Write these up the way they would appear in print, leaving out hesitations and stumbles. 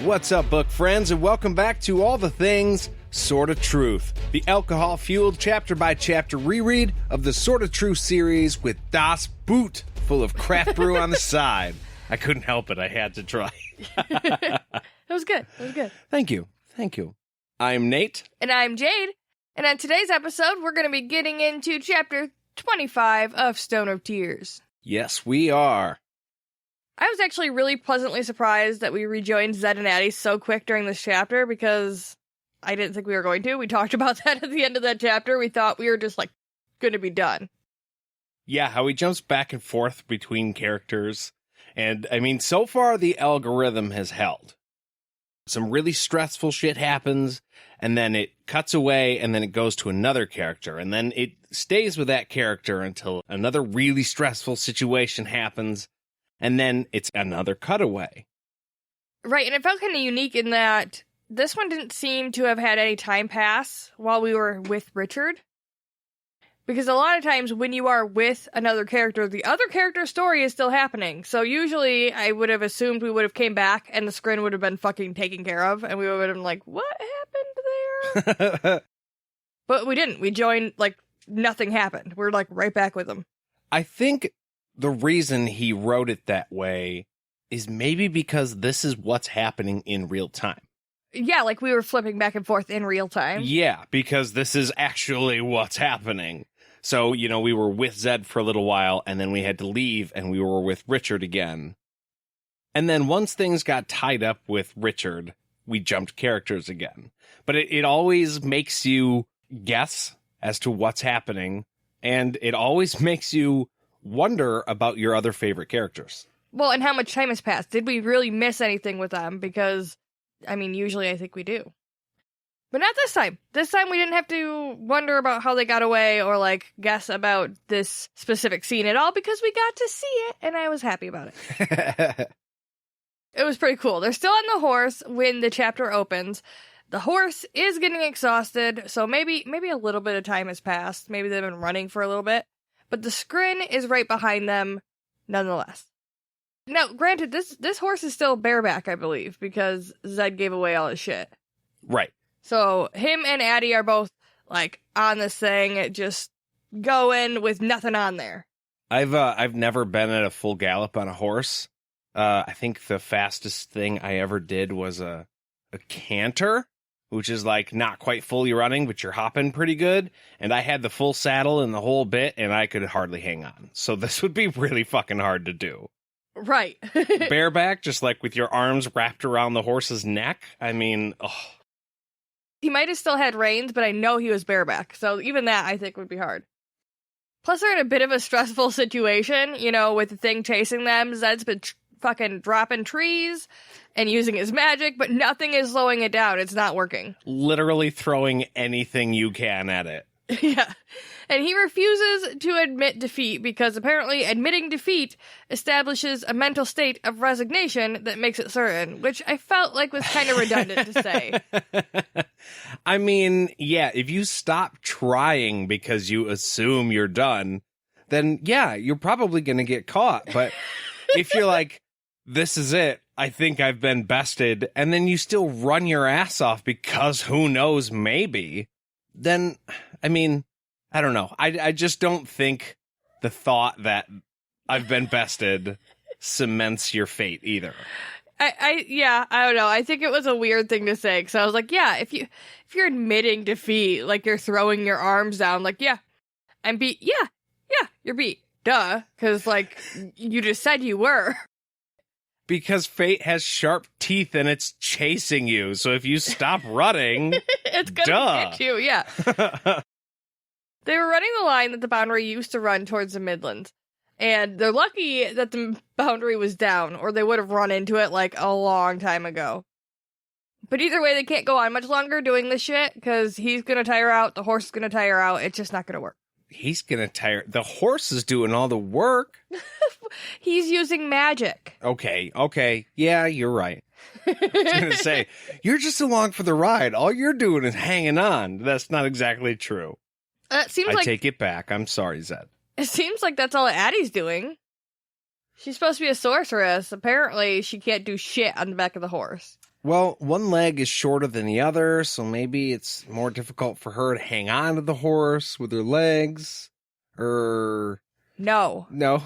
What's up, book friends, and welcome back to All the Things Sort of Truth, the alcohol-fueled chapter-by-chapter reread of the Sort of Truth series with Das Boot full of craft brew on the side. I couldn't help it. I had to try. It was good. It was good. Thank you. Thank you. I'm Nate. And I'm Jade. And on today's episode, we're going to be getting into chapter 25 of Stone of Tears. Yes, we are. I was actually really pleasantly surprised that we rejoined Zed and Adie so quick during this chapter because I didn't think we were going to. We talked about that at the end of that chapter. We thought we were just, going to be done. Yeah, how he jumps back and forth between characters. And, so far the algorithm has held. Some really stressful shit happens, and then it cuts away, and then it goes to another character. And then it stays with that character until another really stressful situation happens. And then it's another cutaway. Right, and it felt kind of unique in that this one didn't seem to have had any time pass while we were with Richard. Because a lot of times when you are with another character, the other character's story is still happening. So usually I would have assumed we would have came back and the screen would have been fucking taken care of. And we would have been like, what happened there? But we didn't. We joined, nothing happened. We're, right back with them. I think the reason he wrote it that way is maybe because this is what's happening in real time. Yeah, we were flipping back and forth in real time. Yeah, because this is actually what's happening. So, we were with Zed for a little while, and then we had to leave, and we were with Richard again. And then once things got tied up with Richard, we jumped characters again. But it always makes you guess as to what's happening, and it always makes you wonder about your other favorite characters. Well, and how much time has passed. Did we really miss anything with them? Because, usually I think we do. But not this time. This time we didn't have to wonder about how they got away or, guess about this specific scene at all because we got to see it, and I was happy about it. It was pretty cool. They're still on the horse when the chapter opens. The horse is getting exhausted, so maybe a little bit of time has passed. Maybe they've been running for a little bit. But the scrin is right behind them, nonetheless. Now, granted, this horse is still bareback, I believe, because Zed gave away all his shit. Right. So, him and Adie are both, on this thing, just going with nothing on there. I've never been at a full gallop on a horse. I think the fastest thing I ever did was a canter, which is not quite fully running, but you're hopping pretty good. And I had the full saddle and the whole bit, and I could hardly hang on. So this would be really fucking hard to do. Right. Bareback, just with your arms wrapped around the horse's neck. He might have still had reins, but I know he was bareback. So even that, I think, would be hard. Plus, they're in a bit of a stressful situation, with the thing chasing them. Zed's been fucking dropping trees and using his magic, but nothing is slowing it down. It's not working. Literally throwing anything you can at it. Yeah. And he refuses to admit defeat because apparently admitting defeat establishes a mental state of resignation that makes it certain, which I felt was kind of redundant to say. Yeah, if you stop trying because you assume you're done, then yeah, you're probably going to get caught. But if you're this is it, I think I've been bested, and then you still run your ass off because who knows, maybe, then, I don't know. I just don't think the thought that I've been bested cements your fate either. I don't know. I think it was a weird thing to say, because I was yeah, if you're admitting defeat, you're throwing your arms down, yeah, I'm beat, yeah, you're beat, duh, because, you just said you were. Because fate has sharp teeth and it's chasing you, so if you stop running, it's gonna hit you, yeah. They were running the line that the boundary used to run towards the Midlands, and they're lucky that the boundary was down, or they would have run into it, a long time ago. But either way, they can't go on much longer doing this shit, because he's gonna tire out, the horse is gonna tire out, it's just not gonna work. He's gonna tire. The horse is doing all the work. He's using magic. Okay. Yeah, you're right. I was gonna say, you're just along for the ride. All you're doing is hanging on. That's not exactly true. It seems I take it back. I'm sorry, Zed. It seems like that's all Adie's doing. She's supposed to be a sorceress. Apparently, she can't do shit on the back of the horse. Well, one leg is shorter than the other, so maybe it's more difficult for her to hang on to the horse with her legs. No. No.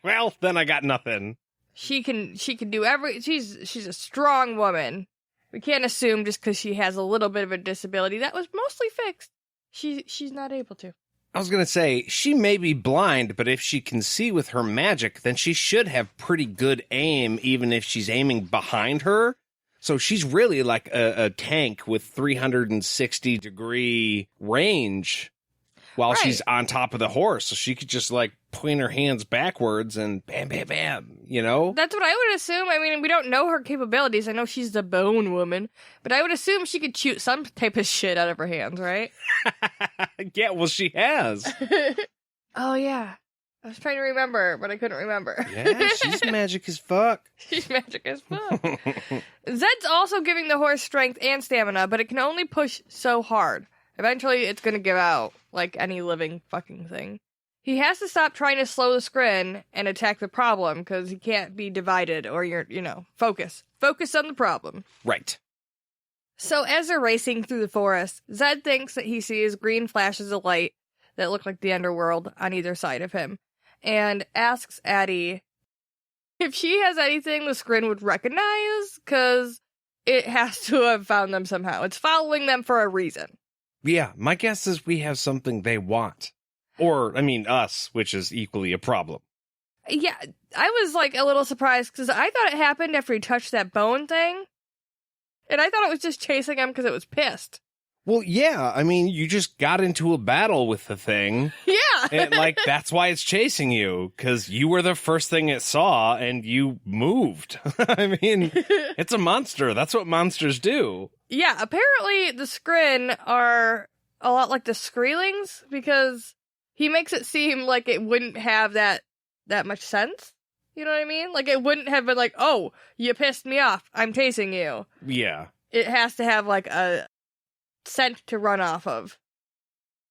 Well, then I got nothing. She can do she's a strong woman. We can't assume just because she has a little bit of a disability that was mostly fixed. She's not able to. I was going to say, she may be blind, but if she can see with her magic, then she should have pretty good aim, even if she's aiming behind her. So she's really like a tank with 360-degree range while she's on top of the horse. So she could just like point her hands backwards and bam, bam, bam, you know? That's what I would assume. I mean, we don't know her capabilities. I know she's the bone woman, but I would assume she could shoot some type of shit out of her hands, right? Yeah, well, she has. Oh, yeah. I was trying to remember, but I couldn't remember. Yeah, she's magic as fuck. She's magic as fuck. Zed's also giving the horse strength and stamina, but it can only push so hard. Eventually, it's going to give out, like any living fucking thing. He has to stop trying to slow the scrin and attack the problem, because he can't be divided, or focus. Focus on the problem. Right. So as they're racing through the forest, Zed thinks that he sees green flashes of light that look like the underworld on either side of him, and asks Adie if she has anything the scrin would recognize, because it has to have found them somehow. It's following them for a reason. Yeah, my guess is we have something they want. Or, I mean, us, which is equally a problem. Yeah, I was like a little surprised because I thought it happened after he touched that bone thing. And I thought it was just chasing him because it was pissed. Well, yeah, I mean, you just got into a battle with the thing. Yeah. And, like, that's why it's chasing you, because you were the first thing it saw and you moved. I mean, it's a monster. That's what monsters do. Yeah, apparently the Skrin are a lot like the Skreelings because he makes it seem like it wouldn't have that much sense. You know what I mean? Like, it wouldn't have been like, oh, you pissed me off, I'm chasing you. Yeah. It has to have, like, a scent to run off of.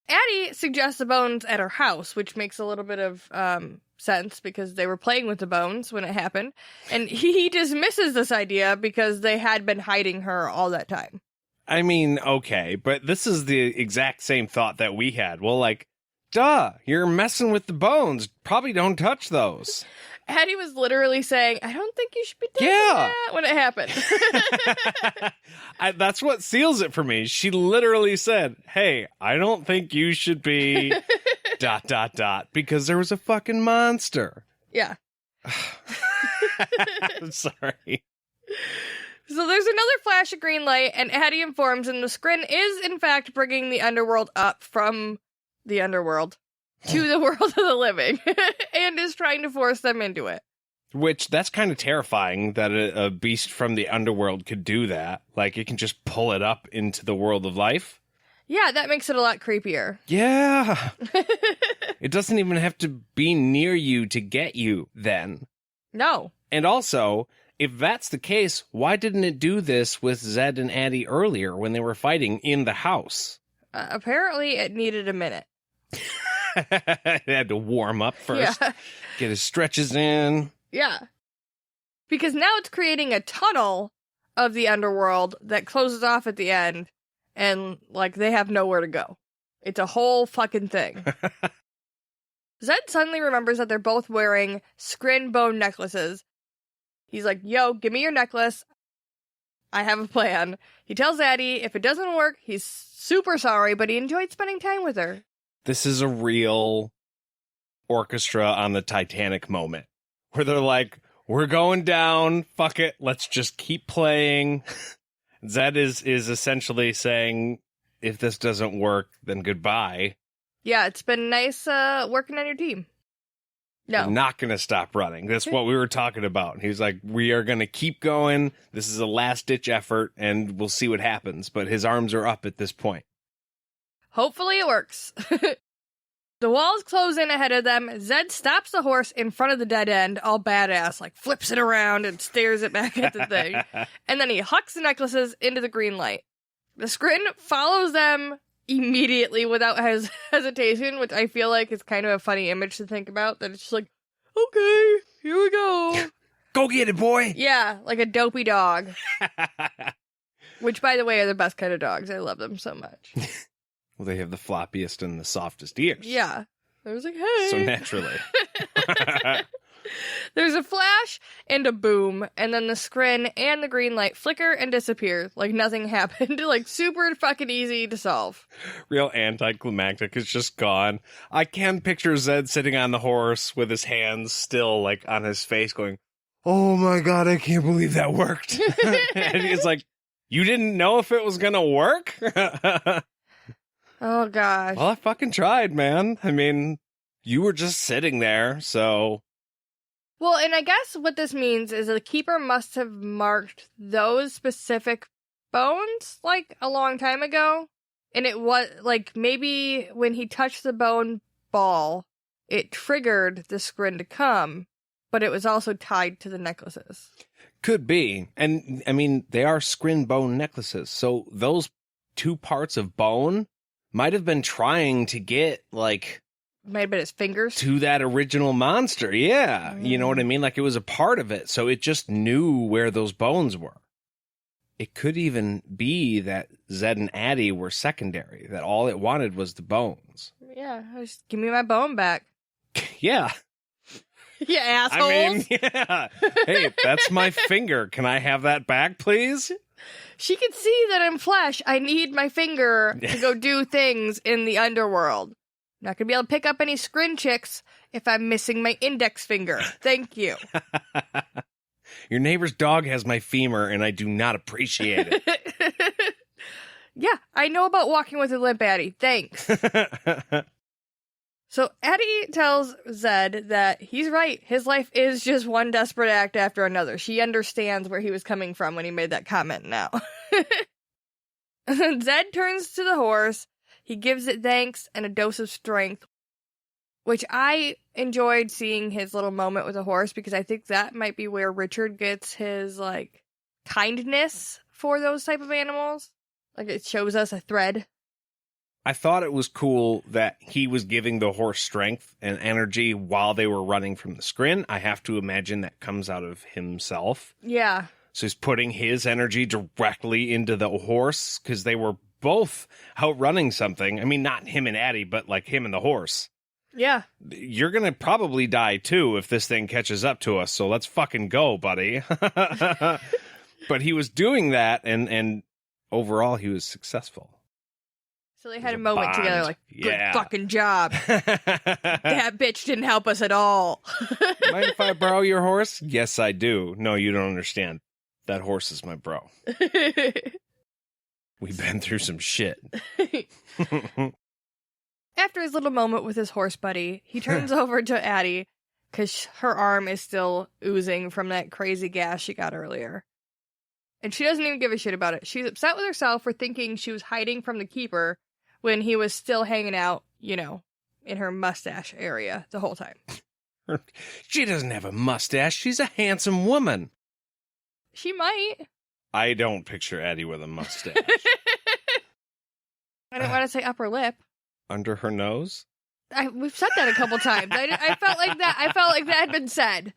Adie suggests the bones at her house, which makes a little bit of sense because they were playing with the bones when it happened. And he dismisses this idea because they had been hiding her all that time. I mean, okay, but this is the exact same thought that we had. Well, like, duh, you're messing with the bones. Probably don't touch those. Adie was literally saying, I don't think you should be doing that when it happened. That's what seals it for me. She literally said, hey, I don't think you should be ... because there was a fucking monster. Yeah. I'm sorry. So there's another flash of green light, and Adie informs him the Skrin is, in fact, bringing the underworld up from the underworld to the world of the living, and is trying to force them into it. Which, that's kind of terrifying that a beast from the underworld could do that. Like, it can just pull it up into the world of life. Yeah, that makes it a lot creepier. Yeah. It doesn't even have to be near you to get you, then. No. And also, if that's the case, why didn't it do this with Zed and Adie earlier when they were fighting in the house? Apparently, it needed a minute. It had to warm up first. Yeah. Get his stretches in. Yeah. Because now it's creating a tunnel of the underworld that closes off at the end, and, like, they have nowhere to go. It's a whole fucking thing. Zed suddenly remembers that they're both wearing Skrin bone necklaces. He's like, yo, give me your necklace. I have a plan. He tells Adie if it doesn't work, he's super sorry, but he enjoyed spending time with her. This is a real orchestra on the Titanic moment where they're like, we're going down. Fuck it. Let's just keep playing. Zed is essentially saying, if this doesn't work, then goodbye. Yeah, it's been nice working on your team. No. I'm not going to stop running. That's what we were talking about. He was like, we are going to keep going. This is a last-ditch effort, and we'll see what happens. But his arms are up at this point. Hopefully it works. The walls close in ahead of them. Zed stops the horse in front of the dead end, all badass, like flips it around and stares it back at the thing. And then he hucks the necklaces into the green light. The Skrin follows them immediately without hesitation, which I feel like is kind of a funny image to think about, that it's just like, okay, here we go. Go get it, boy. Yeah, like a dopey dog. Which, by the way, are the best kind of dogs. I love them so much. Well, they have the floppiest and the softest ears. Yeah. I was like, hey. So naturally. There's a flash and a boom, and then the screen and the green light flicker and disappear like nothing happened. Like super fucking easy to solve. Real anticlimactic. It's just gone. I can picture Zed sitting on the horse with his hands still like on his face going, oh my God, I can't believe that worked. And he's like, you didn't know if it was going to work? Oh gosh. Well, I fucking tried, man. I mean, you were just sitting there, so... Well, and I guess what this means is the keeper must have marked those specific bones, like, a long time ago. And it was, like, maybe when he touched the bone ball, it triggered the scrin to come, but it was also tied to the necklaces. Could be. And, I mean, they are scrin bone necklaces, so those two parts of bone might have been trying to get, like... Might have been his fingers. To that original monster, yeah. You know what I mean? Like, it was a part of it, so it just knew where those bones were. It could even be that Zed and Adie were secondary, that all it wanted was the bones. Yeah, just give me my bone back. Yeah. You assholes. I mean, yeah. Hey, that's my finger. Can I have that back, please? She can see that I'm flesh. I need my finger to go do things in the underworld. Not gonna be able to pick up any scrin chicks if I'm missing my index finger. Thank you. Your neighbor's dog has my femur, and I do not appreciate it. Yeah, I know about walking with a limp, Adie. Thanks. So Adie tells Zed that he's right. His life is just one desperate act after another. She understands where he was coming from when he made that comment now. Zed turns to the horse. He gives it thanks and a dose of strength, which I enjoyed seeing his little moment with the horse because I think that might be where Richard gets his, like, kindness for those type of animals. Like, it shows us a thread. I thought it was cool that he was giving the horse strength and energy while they were running from the scrin. I have to imagine that comes out of himself. Yeah. So he's putting his energy directly into the horse because they were both outrunning something. I mean, not him and Adie, but like him and the horse. Yeah. You're going to probably die too if this thing catches up to us. So let's fucking go, buddy. But he was doing that and overall he was successful. So they had a moment bond. together like, good Yeah. fucking job. That bitch didn't help us at all. Mind if I borrow your horse? Yes, I do. No, you don't understand. That horse is my bro. We've been through some shit. After his little moment with his horse buddy, he turns over to Adie because her arm is still oozing from that crazy gas she got earlier. And she doesn't even give a shit about it. She's upset with herself for thinking she was hiding from the keeper when he was still hanging out, you know, in her mustache area the whole time. She doesn't have a mustache. She's a handsome woman. She might. I don't picture Adie with a mustache. I didn't want to say upper lip. Under her nose? We've said that a couple times. I felt like that. I felt like that had been said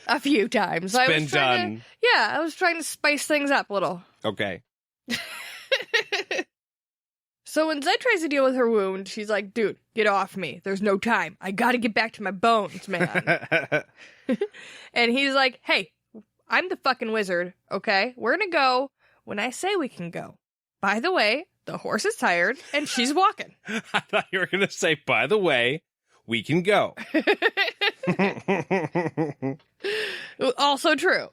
a few times. It's been done. I was trying to spice things up a little. Okay. So when Zed tries to deal with her wound, she's like, dude, get off me. There's no time. I gotta get back to my bones, man. And he's like, hey, I'm the fucking wizard, okay? We're gonna go when I say we can go. By the way, the horse is tired, and she's walking. I thought you were going to say, by the way, we can go. Also true.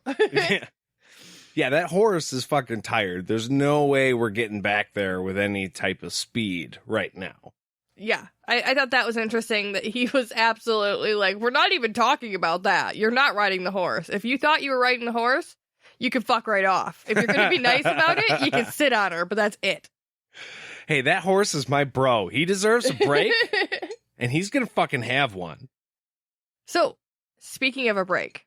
Yeah, that horse is fucking tired. There's no way we're getting back there with any type of speed right now. Yeah, I thought that was interesting that he was absolutely like, we're not even talking about that. You're not riding the horse. If you thought you were riding the horse, you can fuck right off. If you're going to be nice about it, you can sit on her, but that's it. Hey, that horse is my bro. He deserves a break, and he's going to fucking have one. So, speaking of a break.